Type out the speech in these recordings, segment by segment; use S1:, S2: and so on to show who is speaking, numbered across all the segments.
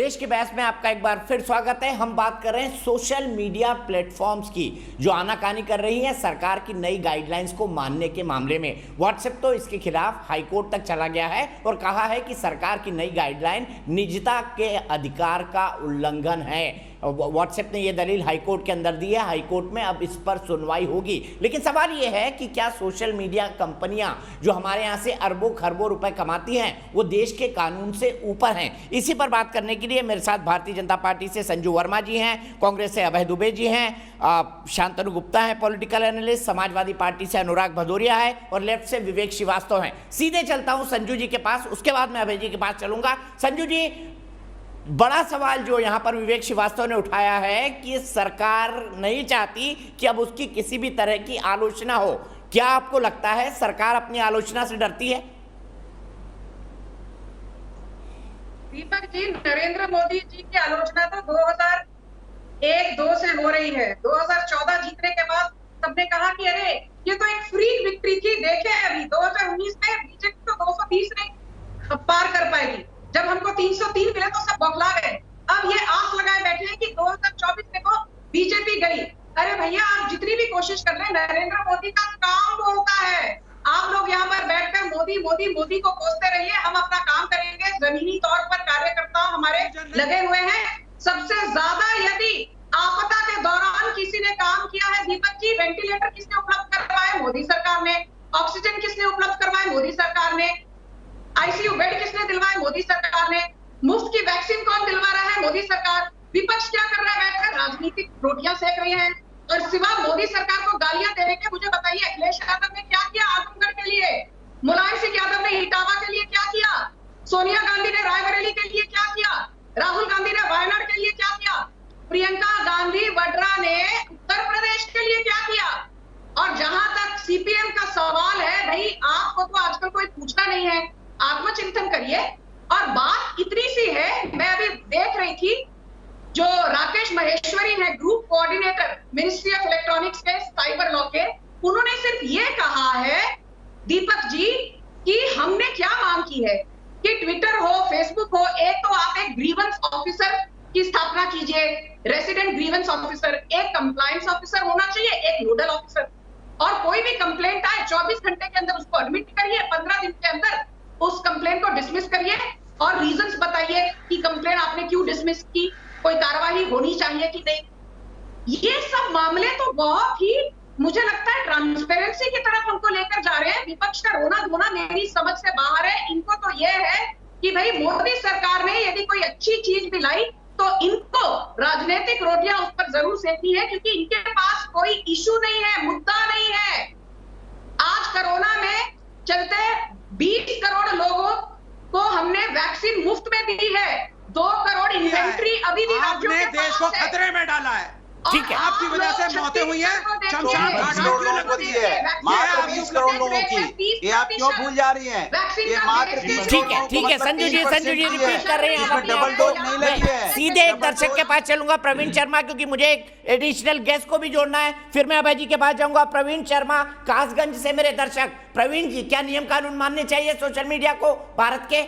S1: देश के बहस में आपका एक बार फिर स्वागत है। हम बात कर रहे हैं सोशल मीडिया प्लेटफॉर्म्स की जो आनाकानी कर रही है सरकार की नई गाइडलाइंस को मानने के मामले में। व्हाट्सएप तो इसके खिलाफ हाईकोर्ट तक चला गया है और कहा है कि सरकार की नई गाइडलाइन निजता के अधिकार का उल्लंघन है। व्हाट्सएप ने यह दलील हाईकोर्ट के अंदर दी है। हाईकोर्ट में अब इस पर सुनवाई होगी, लेकिन सवाल यह है कि क्या सोशल मीडिया कंपनियां जो हमारे यहां से अरबों खरबों रुपए कमाती हैं वो देश के कानून से ऊपर हैं। इसी पर बात करने के लिए मेरे साथ भारतीय जनता पार्टी से संजू वर्मा जी हैं, कांग्रेस से अभय दुबे जी हैं, शांतनु गुप्ता हैं पॉलिटिकल एनालिस्ट, समाजवादी पार्टी से अनुराग भदौरिया है और लेफ्ट से विवेक श्रीवास्तव हैं। सीधे चलता हूं संजू जी के पास, उसके बाद मैं अभय जी के पास चलूंगा। संजू जी, बड़ा सवाल जो यहां पर विवेक श्रीवास्तव ने उठाया है कि सरकार नहीं चाहती कि अब उसकी किसी भी तरह की आलोचना हो। क्या आपको लगता है सरकार अपनी आलोचना से डरती है?
S2: दीपक जी, नरेंद्र मोदी जी की आलोचना तो 2001-2 से हो रही है। 2014 जीतने के बाद सबने कहा कि अरे ये तो एक फ्री विक्ट्री थी, देखे अभी 2019 में बीजेपी तो 230 नहीं पार कर पाएगी। जब हमको 303 मिले तो सब बौखला गए। अब ये आस लगाए बैठे हैं कि 2024 में तो बीजेपी गई। अरे भैया, आप जितनी भी कोशिश कर रहे हैं, नरेंद्र मोदी का काम वो होता है। आप लोग यहाँ पर बैठकर मोदी मोदी मोदी को कोसते रहिए, हम अपना काम करेंगे। जमीनी तौर पर कार्यकर्ता हमारे लगे हुए हैं। सबसे ज्यादा यदि आपदा के दौरान किसी ने काम किया है दीपक जी, वेंटिलेटर किसने उपलब्ध करवाए? मोदी सरकार ने। ऑक्सीजन किसने उपलब्ध करवाए? मोदी सरकार ने। आईसीयू बेड किसने दिलवाए? मोदी सरकार ने। मुफ्त की वैक्सीन कौन दिलवा रहा है? मोदी सरकार। विपक्ष क्या कर रहा है? बैठकर राजनीतिक रोटियां सेक रही हैं। और सिवा मोदी सरकार को गालियां देने के मुझे बताइए, अखिलेश यादव ने क्या किया आजमगढ़ के लिए? मुलायम सिंह यादव ने इटावा के लिए क्या किया? सोनिया गांधी ने रायबरेली के लिए क्या किया? राहुल गांधी ने वायनाड के लिए क्या किया? प्रियंका गांधी वड्रा ने उत्तर प्रदेश के लिए क्या किया? और जहां तक सीपीएम का सवाल है, भाई आपको तो आजकल कोई पूछना नहीं है, आत्मचिंतन करिए। और बात इतनी सी है, मैं अभी देख रही थी, जो राकेश महेश्वरी है group coordinator ministry of electronics के साइबर लॉ के, उन्होंने सिर्फ ये कहा है दीपक जी कि हमने क्या मांग की है कि ट्विटर हो, फेसबुक हो, एक तो आप एक ग्रीवेंस ऑफिसर की स्थापना कीजिए, रेसिडेंट ग्रीवेंस ऑफिसर, एक कंप्लायंस ऑफिसर होना चाहिए, एक नोडल ऑफिसर। और कोई भी कंप्लेंट आए 24 घंटे के अंदर उसको एडमिट करिए, 15 दिन के अंदर उस कंप्लेंट को डिसमिस करिए और रीजंस बताइए कि कंप्लेंट आपने क्यों डिसमिस की, कोई कार्रवाई होनी चाहिए कि नहीं। ये सब मामले तो बहुत ही मुझे लगता है ट्रांसपेरेंसी की तरफ हमको लेकर जा रहे हैं। विपक्ष का रोना धोना मेरी समझ से बाहर है। इनको तो यह है कि भाई मोदी सरकार ने यदि कोई अच्छी चीज भी लाई तो इनको राजनीतिक रोटियां उस पर जरूर सेकनी है, क्योंकि इनके पास कोई इशू नहीं है, मुद्दा नहीं है। आज कोरोना में चलते 20 करोड़ लोगों को हमने वैक्सीन मुफ्त में दी है। 2 करोड़ इन्वेंट्री अभी भी राज्यों के
S3: देश को खतरे में डाला है।
S1: ठीक है,
S3: आपकी वजह से मौतें हुई हैं। शमशान घाट
S4: करोड़ लोगों को दी है, मात्र 20 करोड़ लोगों की। ये आप क्यों भूल जा रही हैं? ये मात्र 20
S1: ठीक है, ठीक है संजू जी रिपीट कर रहे हैं।
S4: इसमें डबल डोज नहीं लगी है।
S1: सीधे एक दर्शक के पास चलूंगा, प्रवीण शर्मा, क्योंकि मुझे एक एडिशनल गेस्ट को भी जोड़ना है। फिर मैं अभय जी के पास जाऊंगा। प्रवीण शर्मा कासगंज से मेरे दर्शक। प्रवीण जी, क्या नियम कानून मानने चाहिए सोशल मीडिया को भारत के?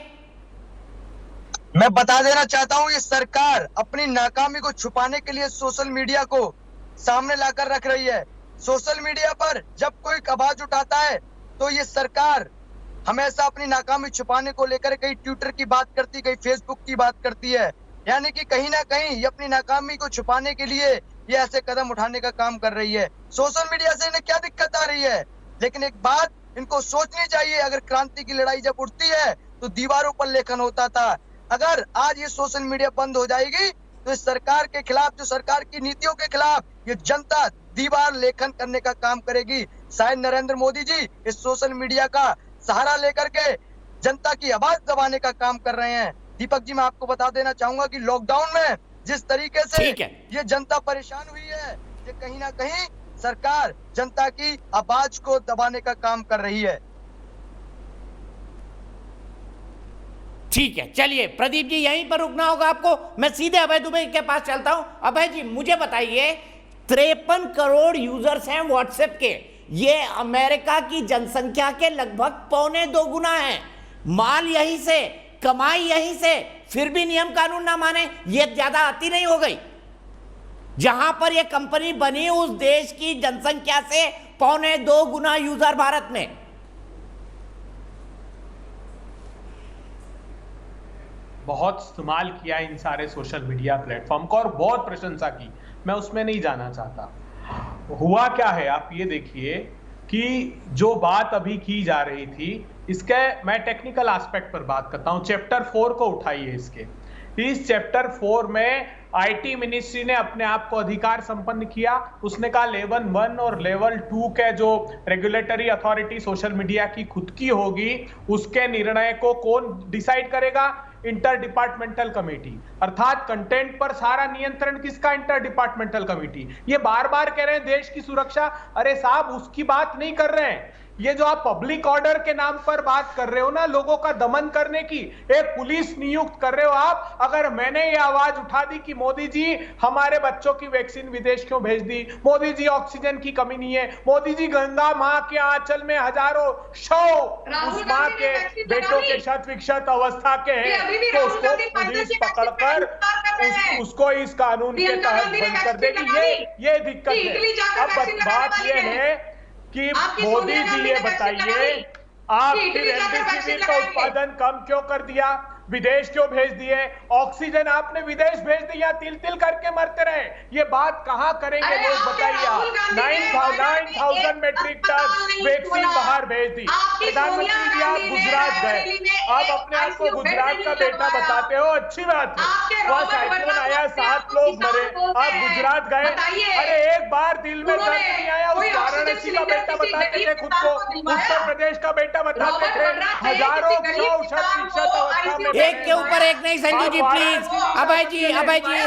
S5: मैं बता देना चाहता हूँ, ये सरकार अपनी नाकामी को छुपाने के लिए सोशल मीडिया को सामने लाकर रख रही है। सोशल मीडिया पर जब कोई आवाज उठाता है तो ये सरकार हमेशा अपनी नाकामी छुपाने को लेकर कहीं ट्विटर की बात करती, कहीं फेसबुक की बात करती है। यानी कि कहीं ना कहीं ये अपनी नाकामी को छुपाने के लिए ये ऐसे कदम उठाने का काम कर रही है। सोशल मीडिया से इन्हें क्या दिक्कत आ रही है? लेकिन एक बात इनको सोचनी चाहिए, अगर क्रांति की लड़ाई जब उठती है तो दीवारों पर लेखन होता था। अगर आज ये सोशल मीडिया बंद हो जाएगी तो इस सरकार के खिलाफ, जो सरकार की नीतियों के खिलाफ ये जनता दीवार लेखन करने का काम करेगी। शायद नरेंद्र मोदी जी इस सोशल मीडिया का सहारा लेकर के जनता की आवाज दबाने का काम कर रहे हैं। दीपक जी, मैं आपको बता देना चाहूंगा कि लॉकडाउन में जिस तरीके से ये जनता परेशान हुई है, ये कहीं ना कहीं सरकार जनता की आवाज को दबाने का काम कर रही है।
S1: ठीक है, चलिए प्रदीप जी, यहीं पर रुकना होगा आपको। मैं सीधे अभय दुबे के पास चलता हूं। अभय जी, मुझे बताइए, 53 करोड़ यूजर्स हैं व्हाट्सएप के। ये अमेरिका की जनसंख्या के लगभग 1.25 गुना है। माल यहीं से कमाई यहीं से, फिर भी नियम कानून ना माने, ये ज्यादा अति नहीं हो गई? जहां पर ये कंपनी बनी उस देश की जनसंख्या से 1.25 गुना यूजर भारत में।
S6: बहुत इस्तेमाल किया इन सारे सोशल मीडिया प्लेटफॉर्म का और बहुत प्रशंसा की, मैं उसमें नहीं जाना चाहता। हुआ क्या है आप ये देखिए कि जो बात अभी की जा रही थी, इसके मैं टेक्निकल एस्पेक्ट पर बात करता हूं। चैप्टर 4 को उठाइए। इस चैप्टर 4 में आईटी मिनिस्ट्री ने अपने आप को अधिकार संपन्न किया। उसने कहा लेवल 1 और लेवल 2 के जो रेगुलेटरी अथॉरिटी सोशल मीडिया की खुद की होगी, उसके निर्णय को कौन डिसाइड करेगा? Inter departmental committee. अर्थात कंटेंट पर सारा नियंत्रण किसका? Inter departmental committee. ये बार बार कह रहे हैं देश की सुरक्षा, अरे साहब उसकी बात नहीं कर रहे हैं। ये जो आप पब्लिक ऑर्डर के नाम पर बात कर रहे हो ना, लोगों का दमन करने की, एक पुलिस नियुक्त कर रहे हो आप। अगर मैंने ये आवाज उठा दी कि मोदी जी हमारे बच्चों की वैक्सीन विदेश क्यों भेज दी, मोदी जी ऑक्सीजन की कमी नहीं है, मोदी जी गंगा मां के आंचल में हजारों शव उस मां के बेटों के शत विक्षत अवस्था के हैं, तो उसको पुलिस पकड़कर उसको इस कानून के तहत बंद कर देगी। ये दिक्कत है। अब बात ये है कि मोदी जी ये बताइए, आप फिर रेमडेसिविर का उत्पादन कम क्यों कर दिया, विदेश क्यों भेज दिए? ऑक्सीजन आपने विदेश भेज दिया, तिल तिल करके मरते रहे। ये बात कहां करेंगे लोग बताइए आप? 9,000 मेट्रिक टन वैक्सीन बाहर भेज दी। प्रधानमंत्री जी आप गुजरात गए, आप अपने आप को गुजरात का बेटा बताते हो, अच्छी बात है। वहां साइक्लोन आया, 7 लोग मरे, आप गुजरात गए, अरे एक बार दिल में दर्द नहीं आया? उस वाराणसी का बेटा बताते थे खुद को, उत्तर प्रदेश का बेटा बताते थे, हजारों अवस्था में।
S1: एक के ऊपर एक नहीं संजू जी, प्लीज। अभय जी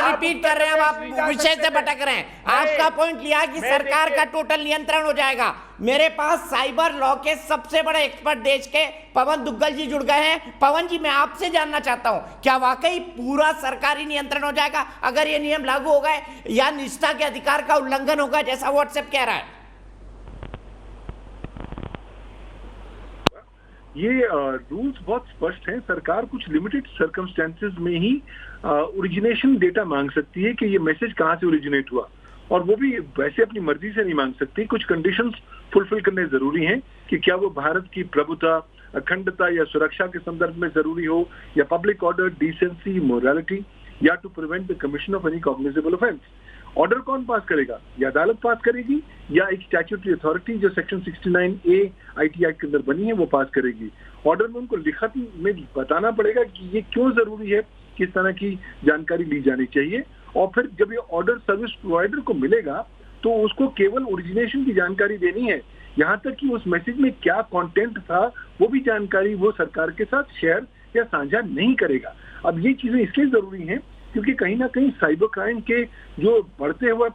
S1: रिपीट कर रहे हैं, अब आप विषय से भटक रहे हैं। आपका पॉइंट लिया कि सरकार का टोटल नियंत्रण हो जाएगा। मेरे पास साइबर लॉ के सबसे बड़े एक्सपर्ट देश के पवन दुग्गल जी जुड़ गए हैं। पवन जी, मैं आपसे जानना चाहता हूं, क्या वाकई पूरा सरकारी नियंत्रण हो जाएगा अगर ये नियम लागू हो गए, या निजता के अधिकार का उल्लंघन होगा जैसा व्हाट्सएप कह रहा है?
S7: ये रूल्स बहुत स्पष्ट हैं। सरकार कुछ लिमिटेड सर्कमस्टेंसेस में ही ओरिजिनेशन डेटा मांग सकती है कि ये मैसेज कहाँ से ओरिजिनेट हुआ, और वो भी वैसे अपनी मर्जी से नहीं मांग सकती। कुछ कंडीशंस फुलफिल करने जरूरी हैं कि क्या वो भारत की प्रभुता, अखंडता या सुरक्षा के संदर्भ में जरूरी हो, या पब्लिक ऑर्डर, डिसेंसी, मोरालिटी, या to prevent the commission of any cognizable offence. Order कौन पास करेगा? या अदालत पास करेगी, या एक स्टैट्यूटरी अथॉरिटी जो सेक्शन 69A आईटी एक्ट के अंदर बनी है वो पास करेगी। ऑर्डर में उनको लिखत में बताना पड़ेगा कि ये क्यों जरूरी है, किस तरह की जानकारी ली जानी चाहिए, और फिर जब ये ऑर्डर सर्विस प्रोवाइडर को मिलेगा तो उसको केवल ओरिजिनेशन की जानकारी देनी है, यहाँ तक कि उस मैसेज में क्या कंटेंट था वो भी जानकारी वो सरकार के साथ शेयर या साझा नहीं करेगा। अब ये चीजें इसलिए जरूरी हैं क्योंकि कहीं ना कहीं साइबर क्राइम के जो बढ़ते हुए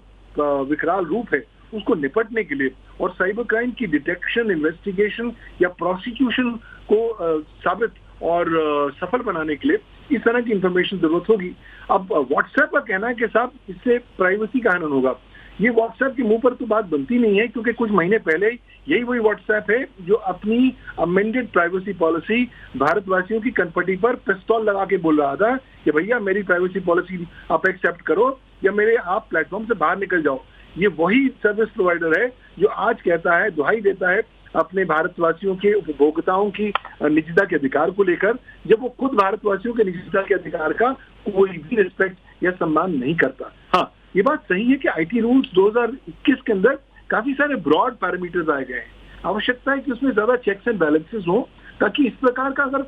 S7: विकराल रूप है उसको निपटने के लिए, और साइबर क्राइम की डिटेक्शन, इन्वेस्टिगेशन या प्रोसिक्यूशन को साबित और सफल बनाने के लिए इस तरह की इंफॉर्मेशन जरूरत होगी। अब व्हाट्सएप का कहना है कि साहब इससे प्राइवेसी का हनन होगा, ये व्हाट्सएप के मुंह पर तो बात बनती नहीं है, क्योंकि कुछ महीने पहले यही वही व्हाट्सएप है जो अपनी अमेंडेड प्राइवेसी पॉलिसी भारतवासियों की कनपटी पर पिस्तौल लगा के बोल रहा था कि भैया मेरी प्राइवेसी पॉलिसी आप एक्सेप्ट करो या मेरे आप प्लेटफॉर्म से बाहर निकल जाओ। ये वही सर्विस प्रोवाइडर है जो आज कहता है, दुहाई देता है अपने भारतवासियों के उपभोक्ताओं की निजता के अधिकार को लेकर, जब वो खुद भारतवासियों के निजता के अधिकार का कोई भी रिस्पेक्ट या सम्मान नहीं करता। हाँ, ये बात सही है कि आईटी रूल्स 2021 के अंदर काफी सारे ब्रॉड पैरामीटर्स आए गए हैं। आवश्यकता है कि उसमें ज्यादा चेक्स एंड बैलेंसेस हो, ताकि इस प्रकार का अगर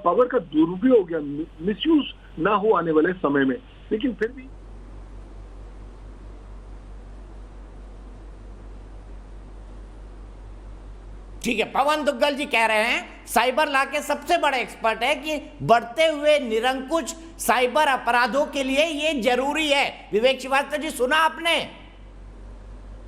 S7: पावर का दुरुपयोग या मिसयूज ना हो आने वाले समय में। लेकिन फिर भी
S1: ठीक है, पवन दुग्गल जी कह रहे हैं, साइबर लॉ के सबसे बड़े एक्सपर्ट है, कि बढ़ते हुए निरंकुश साइबर अपराधों के लिए ये जरूरी है। विवेक श्रीवास्तव जी, सुना आपने?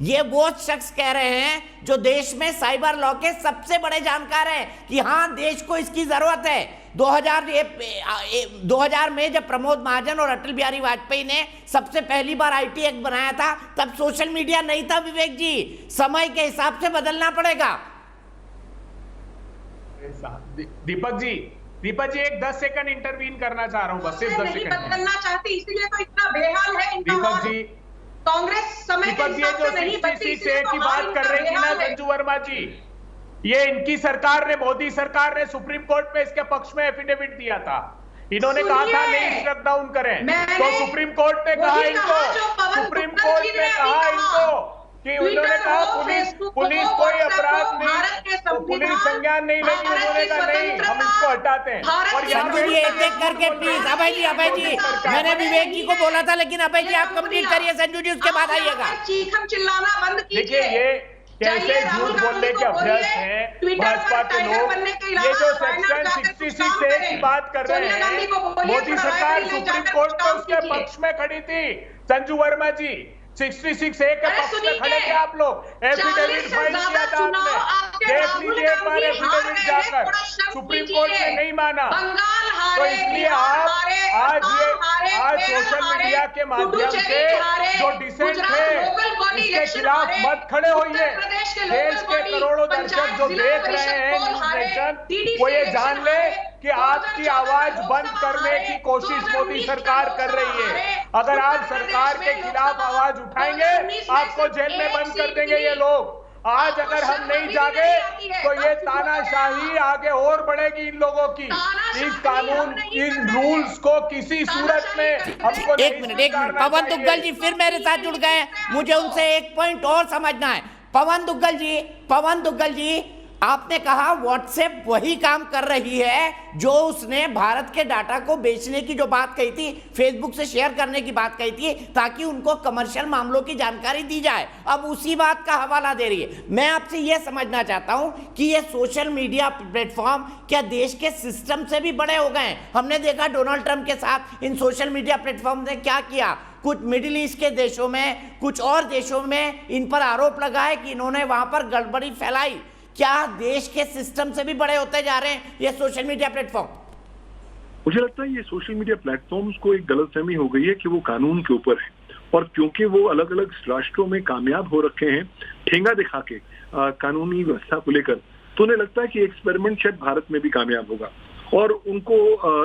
S1: ये वो शख्स कह रहे हैं जो देश में साइबर लॉ के सबसे बड़े जानकार हैं कि हाँ, देश को इसकी जरूरत है। 2000 में जब प्रमोद महाजन और अटल बिहारी वाजपेयी ने सबसे पहली बार आईटी एक्ट बनाया था, तब सोशल मीडिया नहीं था। विवेक जी, समय के हिसाब से बदलना पड़ेगा।
S6: दीपक जी दीपक जी, एक 10 सेकंड इंटरवीन करना चाह रहा हूँ, बस सिर्फ 10
S2: नहीं
S6: सेकंड।
S2: बदलना चाहती, इसीलिए तो इतना बेहाल है इनका
S6: दीपक
S2: हाल।
S6: जी,
S2: कांग्रेस समय के
S6: दीपक जी,
S2: हिसाब
S6: जो
S2: से नहीं बनती,
S6: 66
S2: इसीलिए
S6: की
S2: तो
S6: बात
S2: हाल
S6: कर
S2: इनका
S6: रही थी ना
S2: बेहाल है।
S6: संजू वर्मा जी, ये इनकी सरकार ने, मोदी सरकार ने सुप्रीम कोर्ट में इसके पक्ष में एफिडेविट दिया था। इन्होंने कहा था नहीं स्ट्रक डाउन करें, तो सुप्रीम कोर्ट ने कहा इनको, सुप्रीम कोर्ट ने कहा इनको कि उन्होंने कहा पुलिस कोई अपराध नहीं, तो पुलिस संज्ञान नहीं लेगी। उन्होंने कहा नहीं, हम इसको हटाते हैं। और
S1: संजू जी एक एक करके प्लीज। अभय जी मैंने विवेक जी को बोला था, लेकिन अभय जी आप कंप्लीट करिए, संजू जी उसके बाद आइएगा।
S2: चीखम चिल्लाना बंद कीजिए।
S6: देखिए ये कैसे झूठ बोलने के अभ्यास हैं भाजपा के लोग। ये जो सेक्शन 66A की बात कर रहे हैं, मोदी सरकार सुप्रीम कोर्ट में उसके पक्ष में खड़ी थी। संजू वर्मा जी, 66A के पक्ष में खड़े थे आप लोग, एफिडेविट फाइल किया था आपने। देख लीजिए एक बार एफिडेविट जाकर, सुप्रीम कोर्ट ने नहीं माना। तो इसलिए आप आज सोशल मीडिया के माध्यम से जो डिसेंट है इसके खिलाफ मत खड़े होइए। देश के करोड़ों दर्शक जो देख रहे हैं न्यूज नेशन, वो ये जान ले कि आपकी आवाज बंद करने की कोशिश मोदी सरकार कर रही है। अगर आप सरकार के खिलाफ आवाज उठाएंगे, आपको जेल में बंद कर देंगे ये लोग। आज अगर हम नहीं जागे तो ये तानाशाही आगे और बढ़ेगी इन लोगों की। इस कानून, इन रूल्स को किसी सूरत में हमको
S1: एक मिनट पवन दुग्गल जी फिर मेरे साथ जुड़ गए। मुझे उनसे एक पॉइंट और समझना है। पवन दुग्गल जी आपने कहा व्हाट्सएप वही काम कर रही है जो उसने भारत के डाटा को बेचने की जो बात कही थी, फेसबुक से शेयर करने की बात कही थी, ताकि उनको कमर्शियल मामलों की जानकारी दी जाए। अब उसी बात का हवाला दे रही है। मैं आपसे यह समझना चाहता हूं कि ये सोशल मीडिया प्लेटफॉर्म क्या देश के सिस्टम से भी बड़े हो गए हैं? हमने देखा डोनाल्ड ट्रंप के साथ इन सोशल मीडिया प्लेटफॉर्म ने क्या किया। कुछ मिडिल ईस्ट के देशों में, कुछ और देशों में इन पर आरोप लगाए कि इन्होंने वहां पर गड़बड़ी फैलाई। क्या देश के सिस्टम से भी बड़े होते जा रहे हैं ये सोशल मीडिया प्लेटफॉर्म?
S7: मुझे लगता है ये सोशल मीडिया प्लेटफॉर्म्स को एक गलतफहमी हो गई है कि वो कानून के ऊपर है, और क्योंकि वो अलग अलग राष्ट्रों में कामयाब हो रखे हैं ठेंगा दिखा के कानूनी व्यवस्था को लेकर, तो उन्हें लगता है कि एक्सपेरिमेंट शायद भारत में भी कामयाब होगा। और उनको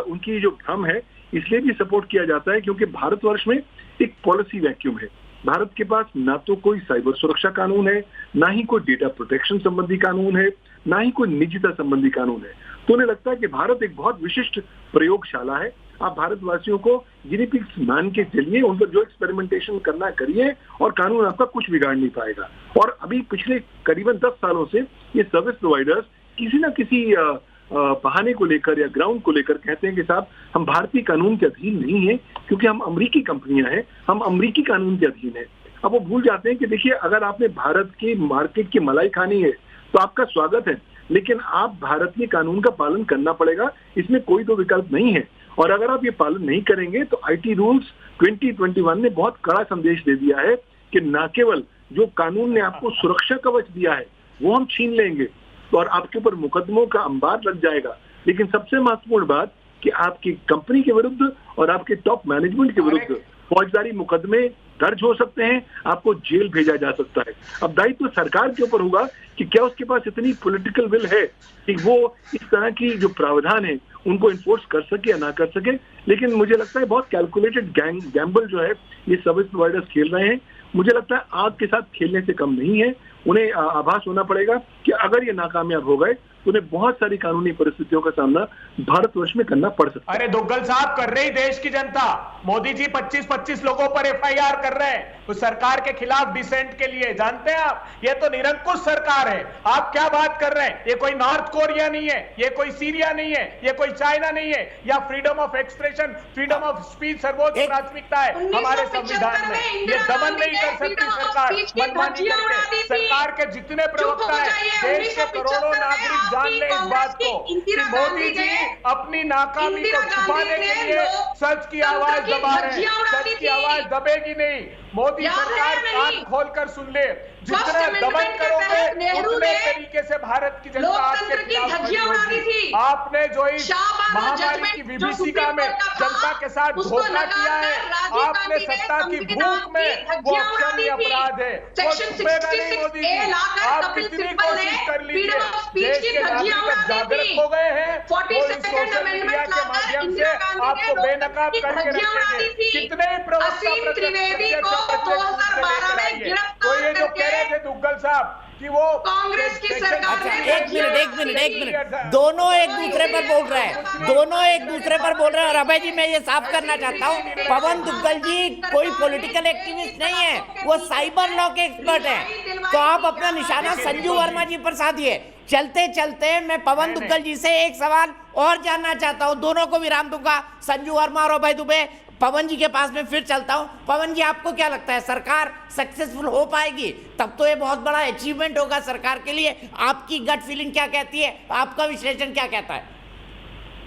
S7: उनकी जो भ्रम है इसलिए भी सपोर्ट किया जाता है क्योंकि भारतवर्ष में एक पॉलिसी वैक्यूम है। भारत के पास ना तो कोई साइबर सुरक्षा कानून है, ना ही कोई डेटा प्रोटेक्शन संबंधी कानून है, ना ही कोई निजता संबंधी कानून है। तो उन्हें लगता है कि भारत एक बहुत विशिष्ट प्रयोगशाला है। आप भारतवासियों को गिनी पिग्स मान के चलिए, उन पर जो एक्सपेरिमेंटेशन करना करिए, और कानून आपका कुछ बिगाड़ नहीं पाएगा। और अभी पिछले करीबन 10 सालों से ये सर्विस प्रोवाइडर्स किसी ना किसी बहाने को लेकर या ग्राउंड को लेकर कहते हैं कि साहब हम भारतीय कानून के अधीन नहीं है क्योंकि हम अमेरिकी कंपनियां हैं, हम अमेरिकी कानून के अधीन है। अब वो भूल जाते हैं कि देखिए, अगर आपने भारत की मार्केट की मलाई खानी है तो आपका स्वागत है, लेकिन आप भारतीय कानून का पालन करना पड़ेगा, इसमें कोई तो विकल्प नहीं है। और अगर आप ये पालन नहीं करेंगे तो IT रूल्स 2021 ने बहुत कड़ा संदेश दे दिया है कि न केवल जो कानून ने आपको सुरक्षा कवच दिया है वो हम छीन लेंगे और आपके ऊपर मुकदमों का अंबार लग जाएगा, लेकिन सबसे महत्वपूर्ण बात कि आपकी कंपनी के विरुद्ध और आपके टॉप मैनेजमेंट के विरुद्ध फौजदारी मुकदमे दर्ज हो सकते हैं, आपको जेल भेजा जा सकता है। अब दायित्व सरकार के ऊपर होगा कि क्या उसके पास इतनी पॉलिटिकल विल है कि वो इस तरह की जो प्रावधान है उनको इन्फोर्स कर सके या ना कर सके। लेकिन मुझे लगता है बहुत कैलकुलेटेड गैम्बल जो है ये सर्विस प्रोवाइडर्स खेल रहे हैं। मुझे लगता है आग के साथ खेलने से कम नहीं है। उन्हें आभास होना पड़ेगा कि अगर ये नाकामयाब हो गए तो उन्हें बहुत सारी कानूनी परिस्थितियों का सामना भारतवर्ष में करना पड़ सकता है।
S6: अरे दुग्गल साहब, कर रही देश की जनता। मोदी जी 25-25 लोगों पर FIR कर रहे हैं उस सरकार के खिलाफ डिसेंट के लिए। जानते हैं आप, ये तो निरंकुश सरकार है। आप क्या बात कर रहे हैं? ये कोई नॉर्थ कोरिया नहीं है, ये कोई सीरिया नहीं है, ये कोई चाइना नहीं है, या freedom of expression, freedom of speech सर्वोच्च प्राथमिकता है हमारे संविधान में। ये दमन नहीं कर सकती सरकार मनमानी करके। सरकार के जितने प्रवक्ता है, देश के करोड़ों नागरिक जान ले इस बात को कि मोदी जी अपनी नाकामी को छुपाने के लिए सच की आवाज दबा रहे हैं। सच की आवाज दबेगी नहीं। मोदी सरकार कान खोलकर सुन ले, जितने दमन करोगे उतने तरीके से भारत की जनता आपके खिलाफ खड़ी होगी। आपने जो इस महामारी की विभीषिका में जनता के साथ धोखा किया है, आपने सत्ता की भूख में, वो क्षम्य अपराध है, वो छुपेगा नहीं मोदी जी। आप कितनी कोशिश कर लीजिए।
S2: freedom of speech
S6: देश
S2: की
S6: के
S2: धज्जियां
S6: नागरिक अब
S2: उड़ा दी
S6: जागरूक
S2: थी।
S6: हो गए हैं,
S2: 42nd
S6: सोशल मीडिया
S2: amendment
S6: के
S2: लाकर
S6: माध्यम से
S2: इंदिरा गांधी ने
S6: आपको बेनकाब
S2: लोकतंत्र की
S6: करके
S2: धज्जियां उड़ा दी
S6: रखेंगे।
S2: थी।
S6: कितने ही प्रवक्ता
S2: असीम त्रिवेदी को
S6: प्रत्यक्ष
S2: 2012 में
S6: तो
S2: गिरफ्तार
S6: ये जो कह रहे थे दुग्गल साहब कि वो
S2: कांग्रेस की सरकार
S1: अच्छा,
S2: ने
S1: एक मिनट, दोनों एक दूसरे पर बोल रहे हैं, दोनों एक दूसरे पर बोल रहे हैं। और अभय जी, मैं ये साफ करना चाहता हूँ, पवन दुग्गल जी कोई पॉलिटिकल एक्टिविस्ट नहीं है, वो साइबर लॉ के एक्सपर्ट हैं। तो आप अपना निशाना संजू वर्मा जी पर साधिए। चलते चलते मैं पवन दुग्गल जी से एक सवाल और जानना चाहता हूँ, दोनों को विराम दूंगा, संजू वर्मा और अभय दुबे। पवन जी के पास में फिर चलता हूं। पवन जी, आपको क्या लगता है, सरकार सक्सेसफुल हो पाएगी? तब तो ये बहुत बड़ा अचीवमेंट होगा सरकार के लिए। आपकी गट फीलिंग क्या कहती है, आपका विश्लेषण क्या कहता है?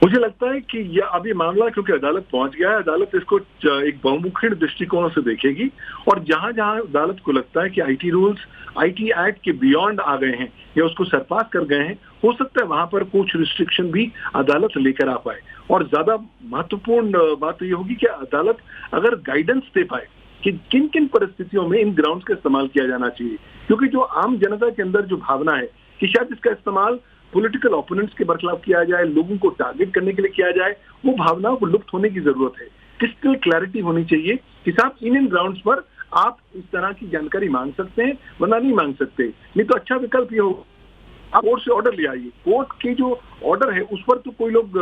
S7: मुझे लगता है कि यह अभी मामला क्योंकि अदालत पहुंच गया है, अदालत इसको एक बहुमुखी दृष्टिकोण से देखेगी और जहां जहां अदालत को लगता है कि आईटी रूल्स, आईटी एक्ट के बियॉन्ड आ गए हैं या उसको सरपास कर गए हैं, हो सकता है वहां पर कुछ रिस्ट्रिक्शन भी अदालत लेकर आ पाए। और ज्यादा महत्वपूर्ण बात यह होगी कि अदालत अगर गाइडेंस दे पाए कि किन किन परिस्थितियों में इन ग्राउंड्स का इस्तेमाल किया जाना चाहिए, क्योंकि जो आम जनता के अंदर जो भावना है कि शायद इसका इस्तेमाल पॉलिटिकल ओपोनेंट्स के बरखिलाफ किया जाए, लोगों को टारगेट करने के लिए किया जाए, वो भावनाओं को लुप्त होने की जरूरत है। क्रिस्टल क्लैरिटी होनी चाहिए कि साहब इन ग्राउंड्स पर आप इस तरह की जानकारी मांग सकते हैं, वरना नहीं मांग सकते। नहीं तो अच्छा विकल्प ये हो, आप कोर्ट से ऑर्डर ले आइए। कोर्ट के जो ऑर्डर है उस पर तो कोई लोग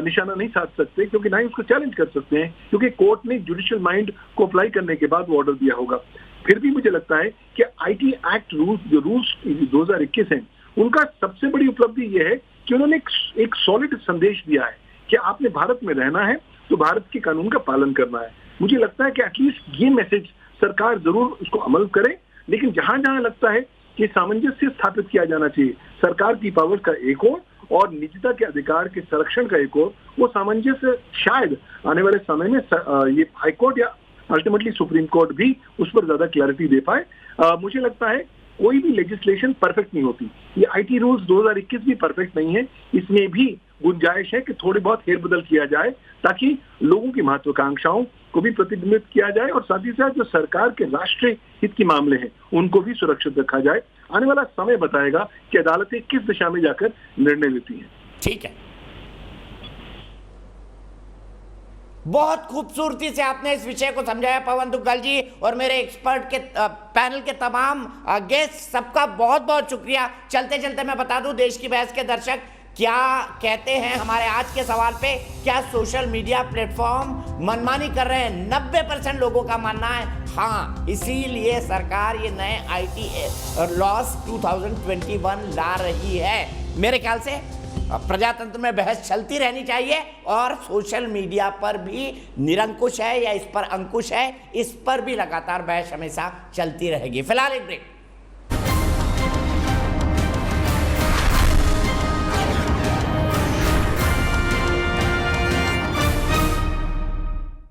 S7: निशाना नहीं साध सकते, क्योंकि ना ही उसको चैलेंज कर सकते हैं, क्योंकि कोर्ट ने जुडिशियल माइंड को अप्लाई करने के बाद वो ऑर्डर दिया होगा। फिर भी मुझे लगता है कि आईटी एक्ट रूल्स, जो रूल्स 2021 हैं, उनका सबसे बड़ी उपलब्धि यह है कि उन्होंने एक सॉलिड संदेश दिया है कि आपने भारत में रहना है तो भारत के कानून का पालन करना है। मुझे लगता है कि एटलीस्ट ये मैसेज सरकार जरूर उसको अमल करे, लेकिन जहां जहां लगता है कि सामंजस्य स्थापित किया जाना चाहिए, सरकार की पावर का एक और निजता के अधिकार के संरक्षण का एक और, वो सामंजस्य शायद आने वाले समय में ये हाईकोर्ट या अल्टीमेटली सुप्रीम कोर्ट भी उस पर ज्यादा क्लैरिटी दे पाए। मुझे लगता है कोई भी लेजिस्लेशन परफेक्ट नहीं होती, ये आईटी रूल्स 2021 भी परफेक्ट नहीं है, इसमें भी गुंजाइश है कि थोड़ी बहुत फेरबदल किया जाए ताकि लोगों की महत्वाकांक्षाओं को भी प्रतिबिंबित किया जाए और साथ ही साथ जो सरकार के राष्ट्रीय हित के मामले हैं उनको भी सुरक्षित रखा जाए। आने वाला समय बताएगा कि अदालतें किस दिशा में जाकर निर्णय लेती हैं।
S1: ठीक है, बहुत खूबसूरती से आपने इस विषय को समझाया पवन दुग्गल जी, और मेरे एक्सपर्ट के पैनल के तमाम गेस्ट, सबका बहुत बहुत शुक्रिया। चलते चलते मैं बता दूं देश की बहस के दर्शक क्या कहते हैं हमारे आज के सवाल पे। क्या सोशल मीडिया प्लेटफॉर्म मनमानी कर रहे हैं? 90% लोगों का मानना है हाँ, इसीलिए सरकार ये नए आईटी लॉस 2021 ला रही है। मेरे ख्याल से प्रजातंत्र में बहस चलती रहनी चाहिए और सोशल मीडिया पर भी निरंकुश है या इस पर अंकुश है, इस पर भी लगातार बहस हमेशा चलती रहेगी। फिलहाल एक ब्रेक।